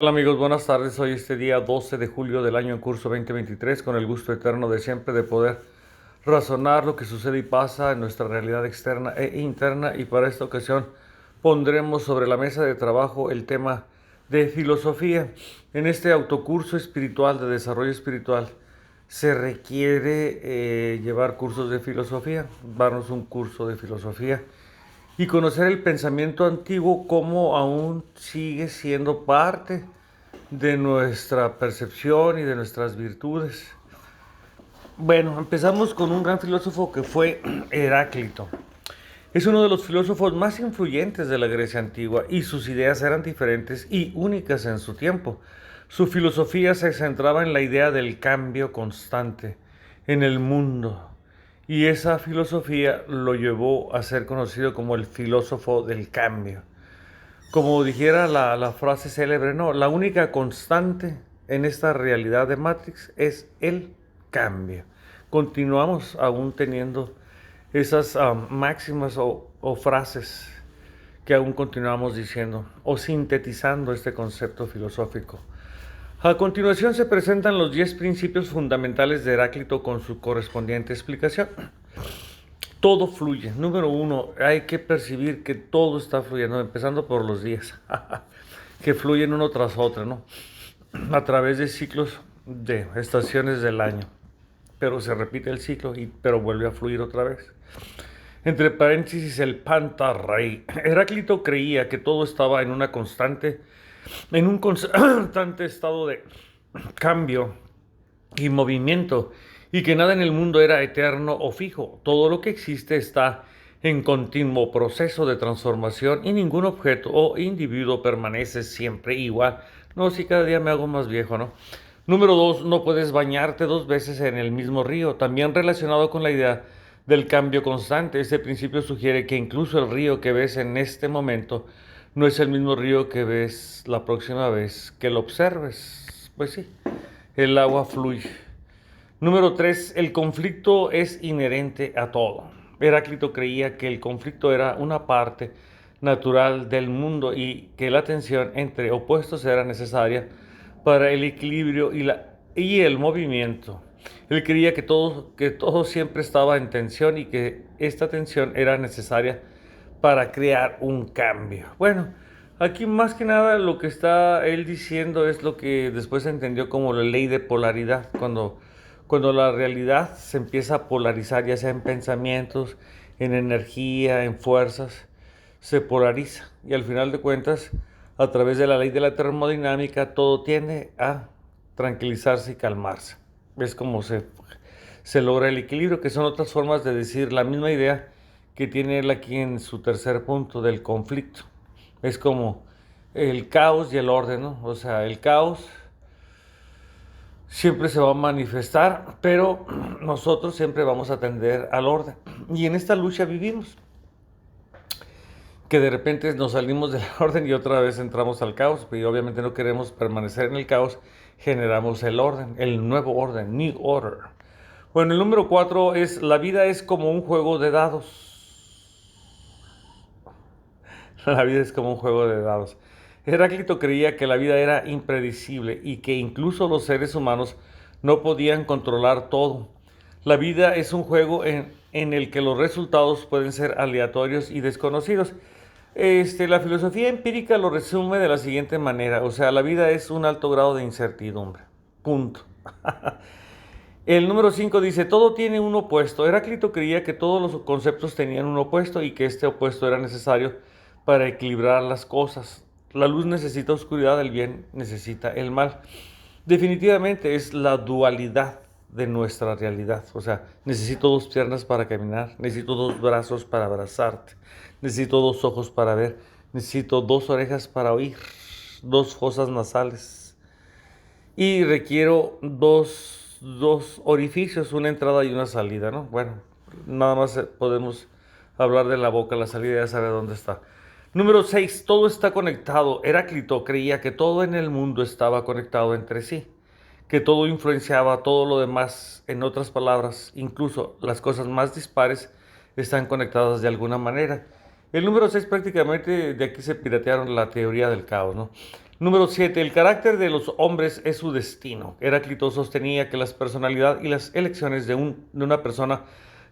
Hola amigos, buenas tardes. Hoy este día 12 de julio del año en curso 2023, con el gusto eterno de siempre de poder razonar lo que sucede y pasa en nuestra realidad externa e interna, y para esta ocasión pondremos sobre la mesa de trabajo el tema de filosofía. En este autocurso espiritual de desarrollo espiritual se requiere llevar cursos de filosofía, darnos un curso de filosofía y conocer el pensamiento antiguo como aún sigue siendo parte de nuestra percepción y de nuestras virtudes. Bueno, empezamos con un gran filósofo que fue Heráclito. Es uno de los filósofos más influyentes de la Grecia antigua y sus ideas eran diferentes y únicas en su tiempo. Su filosofía se centraba en la idea del cambio constante en el mundo, y esa filosofía lo llevó a ser conocido como el filósofo del cambio. Como dijera la frase célebre, no, la única constante en esta realidad de Matrix es el cambio. Continuamos aún teniendo esas máximas o frases que aún continuamos diciendo o sintetizando este concepto filosófico. A continuación se presentan los 10 principios fundamentales de Heráclito con su correspondiente explicación. Todo fluye. Número uno, hay que percibir que todo está fluyendo, empezando por los días, que fluyen uno tras otro, ¿no? A través de ciclos de estaciones del año. Pero se repite el ciclo, pero vuelve a fluir otra vez. Entre paréntesis, el pantarrey. Heráclito creía que todo estaba en un constante estado de cambio y movimiento, y que nada en el mundo era eterno o fijo. Todo lo que existe está en continuo proceso de transformación y ningún objeto o individuo permanece siempre igual. No, si cada día me hago más viejo, ¿no? Número dos, no puedes bañarte dos veces en el mismo río. También relacionado con la idea del cambio constante, este principio sugiere que incluso el río que ves en este momento no es el mismo río que ves la próxima vez que lo observes. Pues sí, el agua fluye. Número 3. El conflicto es inherente a todo. Heráclito creía que el conflicto era una parte natural del mundo y que la tensión entre opuestos era necesaria para el equilibrio y el movimiento. Él creía que todo siempre estaba en tensión y que esta tensión era necesaria para crear un cambio. Bueno, aquí más que nada lo que está él diciendo es lo que después se entendió como la ley de polaridad, cuando la realidad se empieza a polarizar, ya sea en pensamientos, en energía, en fuerzas, se polariza. Y al final de cuentas, a través de la ley de la termodinámica, todo tiende a tranquilizarse y calmarse. Es como se logra el equilibrio, que son otras formas de decir la misma idea que tiene él aquí en su tercer punto del conflicto. Es como el caos y el orden, ¿no? O sea, el caos siempre se va a manifestar, pero nosotros siempre vamos a tender al orden. Y en esta lucha vivimos, que de repente nos salimos del orden y otra vez entramos al caos, y obviamente no queremos permanecer en el caos, generamos el orden, el nuevo orden, new order. Bueno, el número 4 es: la vida es como un juego de dados. La vida es como un juego de dados. Heráclito creía que la vida era impredecible y que incluso los seres humanos no podían controlar todo. La vida es un juego en el que los resultados pueden ser aleatorios y desconocidos. La filosofía empírica lo resume de la siguiente manera: o sea, la vida es un alto grado de incertidumbre. Punto. El número 5 dice: todo tiene un opuesto. Heráclito creía que todos los conceptos tenían un opuesto y que este opuesto era necesario para equilibrar las cosas. La luz necesita oscuridad, el bien necesita el mal. Definitivamente es la dualidad de nuestra realidad. O sea, necesito dos piernas para caminar, necesito dos brazos para abrazarte, necesito dos ojos para ver, necesito dos orejas para oír, dos fosas nasales, y requiero dos orificios, una entrada y una salida, ¿no? Bueno, nada más podemos hablar de la boca, la salida ya sabe dónde está. Número 6. Todo está conectado. Heráclito creía que todo en el mundo estaba conectado entre sí, que todo influenciaba a todo lo demás. En otras palabras, incluso las cosas más dispares están conectadas de alguna manera. El número 6 prácticamente de aquí se piratearon la teoría del caos, ¿no? Número 7. El carácter de los hombres es su destino. Heráclito sostenía que la personalidad y las elecciones de una persona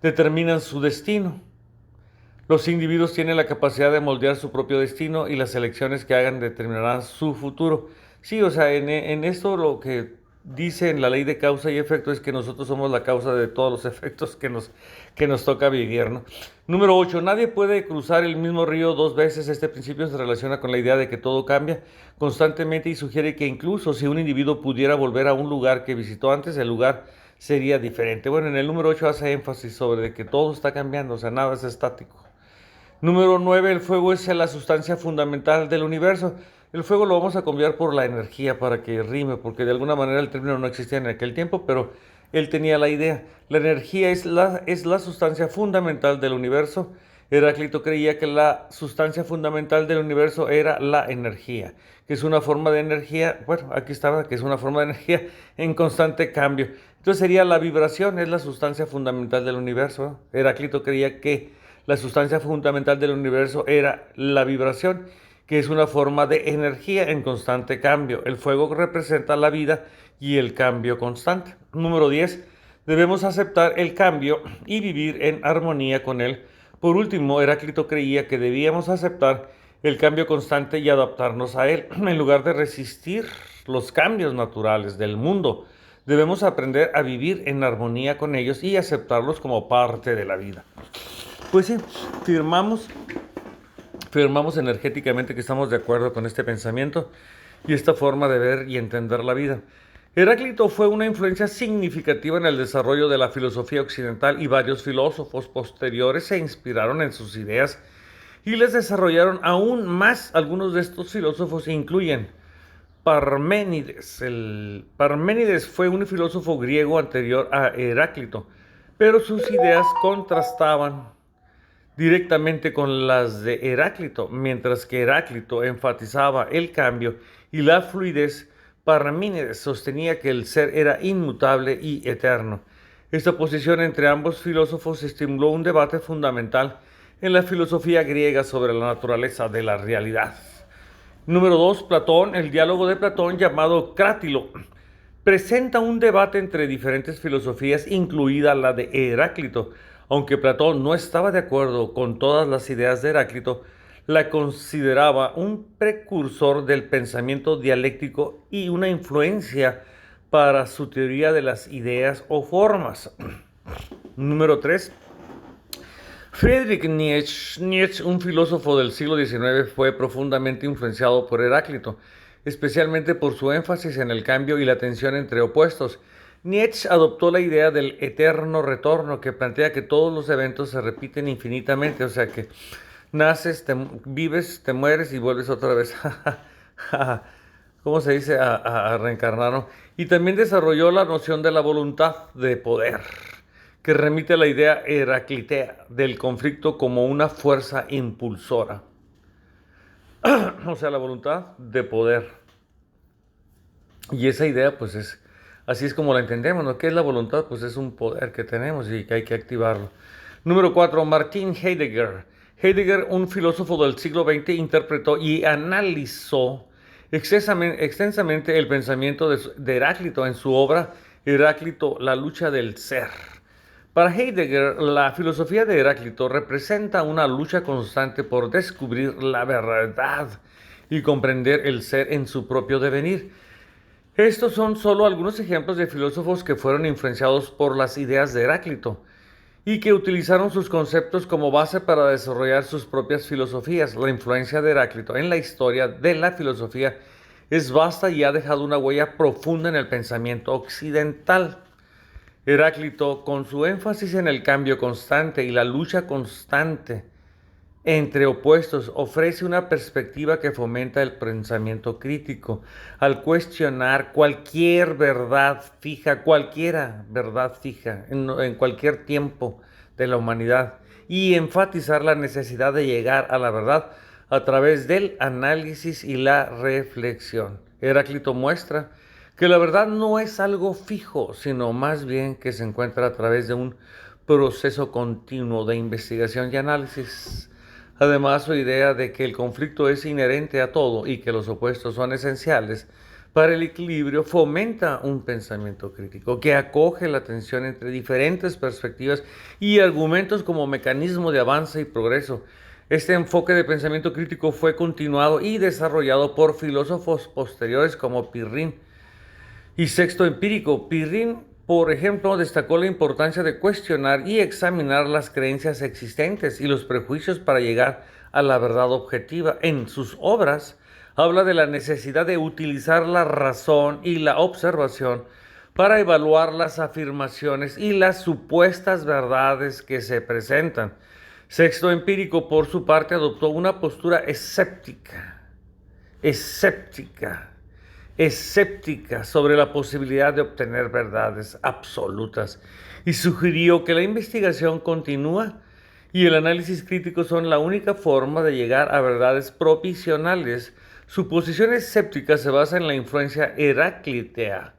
determinan su destino. Los individuos tienen la capacidad de moldear su propio destino y las elecciones que hagan determinarán su futuro. Sí, o sea, en esto lo que dice en la ley de causa y efecto es que nosotros somos la causa de todos los efectos que nos toca vivir, ¿no? Número 8. Nadie puede cruzar el mismo río dos veces. Este principio se relaciona con la idea de que todo cambia constantemente y sugiere que incluso si un individuo pudiera volver a un lugar que visitó antes, el lugar sería diferente. Bueno, en el número 8 hace énfasis sobre que todo está cambiando, o sea, nada es estático. Número 9. El fuego es la sustancia fundamental del universo. El fuego lo vamos a cambiar por la energía para que rime, porque de alguna manera el término no existía en aquel tiempo, pero él tenía la idea. La energía es la sustancia fundamental del universo. Heráclito creía que la sustancia fundamental del universo era la energía, que es una forma de energía, bueno, aquí estaba, que es una forma de energía en constante cambio. Entonces sería la vibración, es la sustancia fundamental del universo, ¿no? Heráclito creía que la sustancia fundamental del universo era la vibración, que es una forma de energía en constante cambio. El fuego representa la vida y el cambio constante. Número 10. Debemos aceptar el cambio y vivir en armonía con él. Por último, Heráclito creía que debíamos aceptar el cambio constante y adaptarnos a él, en lugar de resistir los cambios naturales del mundo. Debemos aprender a vivir en armonía con ellos y aceptarlos como parte de la vida. Pues sí, firmamos energéticamente que estamos de acuerdo con este pensamiento y esta forma de ver y entender la vida. Heráclito fue una influencia significativa en el desarrollo de la filosofía occidental y varios filósofos posteriores se inspiraron en sus ideas y les desarrollaron aún más. Algunos de estos filósofos incluyen Parménides. Parménides fue un filósofo griego anterior a Heráclito, pero sus ideas contrastaban directamente con las de Heráclito. Mientras que Heráclito enfatizaba el cambio y la fluidez, Parménides sostenía que el ser era inmutable y eterno. Esta posición entre ambos filósofos estimuló un debate fundamental en la filosofía griega sobre la naturaleza de la realidad. Número 2. Platón. El diálogo de Platón, llamado Crátilo, presenta un debate entre diferentes filosofías, incluida la de Heráclito. Aunque Platón no estaba de acuerdo con todas las ideas de Heráclito, la consideraba un precursor del pensamiento dialéctico y una influencia para su teoría de las ideas o formas. Número 3. Friedrich Nietzsche, un filósofo del siglo XIX, fue profundamente influenciado por Heráclito, especialmente por su énfasis en el cambio y la tensión entre opuestos. Nietzsche adoptó la idea del eterno retorno, que plantea que todos los eventos se repiten infinitamente, o sea que naces, vives, te mueres y vuelves otra vez. ¿Cómo se dice? A reencarnar, ¿no? Y también desarrolló la noción de la voluntad de poder, que remite a la idea heraclitea del conflicto como una fuerza impulsora. O sea, la voluntad de poder. Y esa idea, pues así es como la entendemos, ¿no? ¿Qué es la voluntad? Pues es un poder que tenemos y que hay que activarlo. Número 4. Martin Heidegger. Heidegger, un filósofo del siglo XX, interpretó y analizó extensamente el pensamiento de Heráclito en su obra Heráclito, la lucha del ser. Para Heidegger, la filosofía de Heráclito representa una lucha constante por descubrir la verdad y comprender el ser en su propio devenir. Estos son solo algunos ejemplos de filósofos que fueron influenciados por las ideas de Heráclito y que utilizaron sus conceptos como base para desarrollar sus propias filosofías. La influencia de Heráclito en la historia de la filosofía es vasta y ha dejado una huella profunda en el pensamiento occidental. Heráclito, con su énfasis en el cambio constante y la lucha constante entre opuestos, ofrece una perspectiva que fomenta el pensamiento crítico. Al cuestionar cualquier verdad fija, cualquiera verdad fija, en cualquier tiempo de la humanidad, y enfatizar la necesidad de llegar a la verdad a través del análisis y la reflexión. Heráclito muestra que la verdad no es algo fijo, sino más bien que se encuentra a través de un proceso continuo de investigación y análisis. Además, su idea de que el conflicto es inherente a todo y que los opuestos son esenciales para el equilibrio fomenta un pensamiento crítico que acoge la tensión entre diferentes perspectivas y argumentos como mecanismo de avance y progreso. Este enfoque de pensamiento crítico fue continuado y desarrollado por filósofos posteriores como Pirrín y Sexto Empírico. Pirrín, por ejemplo, destacó la importancia de cuestionar y examinar las creencias existentes y los prejuicios para llegar a la verdad objetiva. En sus obras, habla de la necesidad de utilizar la razón y la observación para evaluar las afirmaciones y las supuestas verdades que se presentan. Sexto Empírico, por su parte, adoptó una postura escéptica sobre la posibilidad de obtener verdades absolutas y sugirió que la investigación continúa y el análisis crítico son la única forma de llegar a verdades provisionales. Su posición escéptica se basa en la influencia heráclitea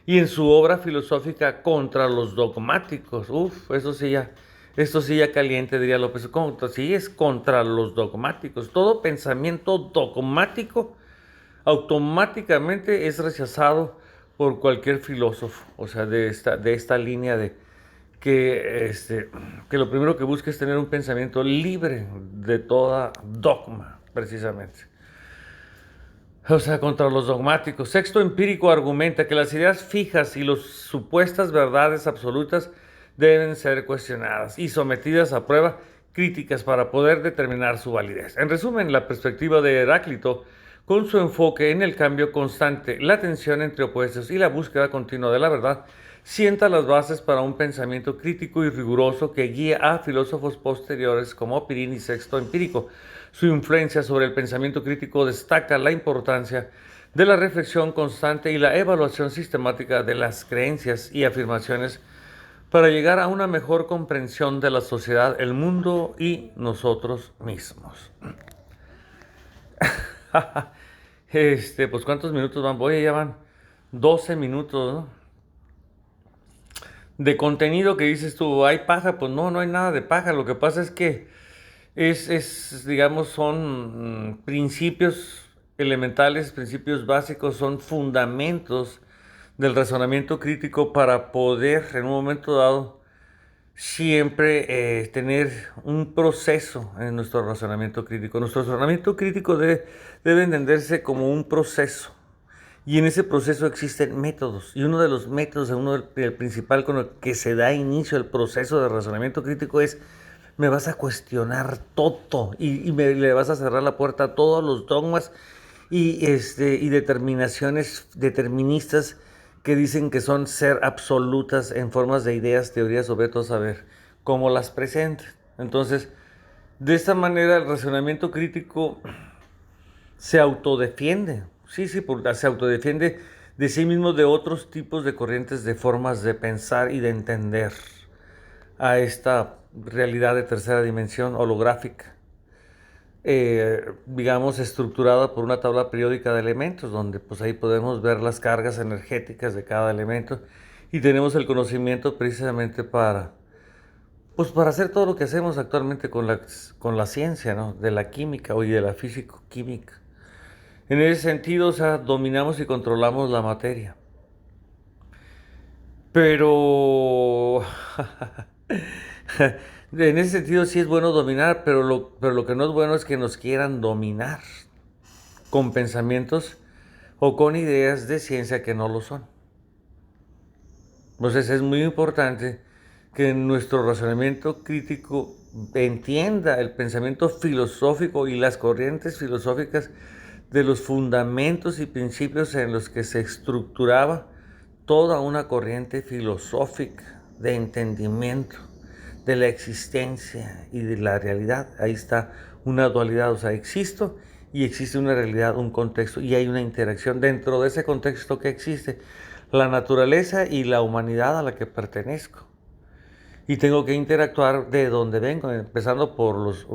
y en su obra filosófica Contra los dogmáticos. Esto sí ya caliente, diría López. Sí, es contra los dogmáticos. Todo pensamiento dogmático automáticamente es rechazado por cualquier filósofo, o sea, de esta línea de que lo primero que busca es tener un pensamiento libre de toda dogma, precisamente. O sea, contra los dogmáticos. Sexto Empírico argumenta que las ideas fijas y las supuestas verdades absolutas deben ser cuestionadas y sometidas a prueba críticas para poder determinar su validez. En resumen, la perspectiva de Heráclito, con su enfoque en el cambio constante, la tensión entre opuestos y la búsqueda continua de la verdad, sienta las bases para un pensamiento crítico y riguroso que guía a filósofos posteriores como Pirrín y Sexto Empírico. Su influencia sobre el pensamiento crítico destaca la importancia de la reflexión constante y la evaluación sistemática de las creencias y afirmaciones para llegar a una mejor comprensión de la sociedad, el mundo y nosotros mismos. Pues ¿cuántos minutos van? Oye, ya van 12 minutos, ¿no? De contenido que dices tú, ¿hay paja? Pues no, no hay nada de paja. Lo que pasa es que digamos, son principios elementales, principios básicos, son fundamentos del razonamiento crítico para poder, en un momento dado, siempre tener un proceso en nuestro razonamiento crítico. Nuestro razonamiento crítico debe entenderse como un proceso. Y en ese proceso existen métodos. Y uno de los métodos, el principal con el que se da inicio al proceso de razonamiento crítico es: me vas a cuestionar todo y le vas a cerrar la puerta a todos los dogmas y determinaciones deterministas que dicen que son ser absolutas en formas de ideas, teorías o vetos, a ver cómo las presentan. Entonces, de esta manera el razonamiento crítico se autodefiende. Se autodefiende de sí mismo de otros tipos de corrientes, de formas de pensar y de entender a esta realidad de tercera dimensión holográfica, digamos, estructurada por una tabla periódica de elementos, donde pues ahí podemos ver las cargas energéticas de cada elemento y tenemos el conocimiento precisamente para hacer todo lo que hacemos actualmente con la ciencia, ¿no? De la química y de la físico-química. En ese sentido, o sea, dominamos y controlamos la materia. Pero en ese sentido sí es bueno dominar, pero lo que no es bueno es que nos quieran dominar con pensamientos o con ideas de ciencia que no lo son. Entonces es muy importante que nuestro razonamiento crítico entienda el pensamiento filosófico y las corrientes filosóficas de los fundamentos y principios en los que se estructuraba toda una corriente filosófica de entendimiento de la existencia y de la realidad. Ahí está una dualidad, o sea, existo y existe una realidad, un contexto, y hay una interacción dentro de ese contexto que existe la naturaleza y la humanidad a la que pertenezco. Y tengo que interactuar de donde vengo, empezando por los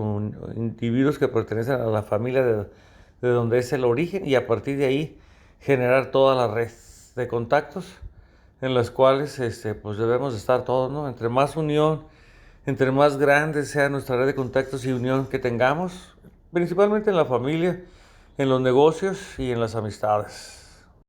individuos que pertenecen a la familia de donde es el origen, y a partir de ahí generar toda la red de contactos en las cuales pues debemos estar todos, ¿no? Entre más unión, Entre más grande sea nuestra red de contactos y unión que tengamos, principalmente en la familia, en los negocios y en las amistades.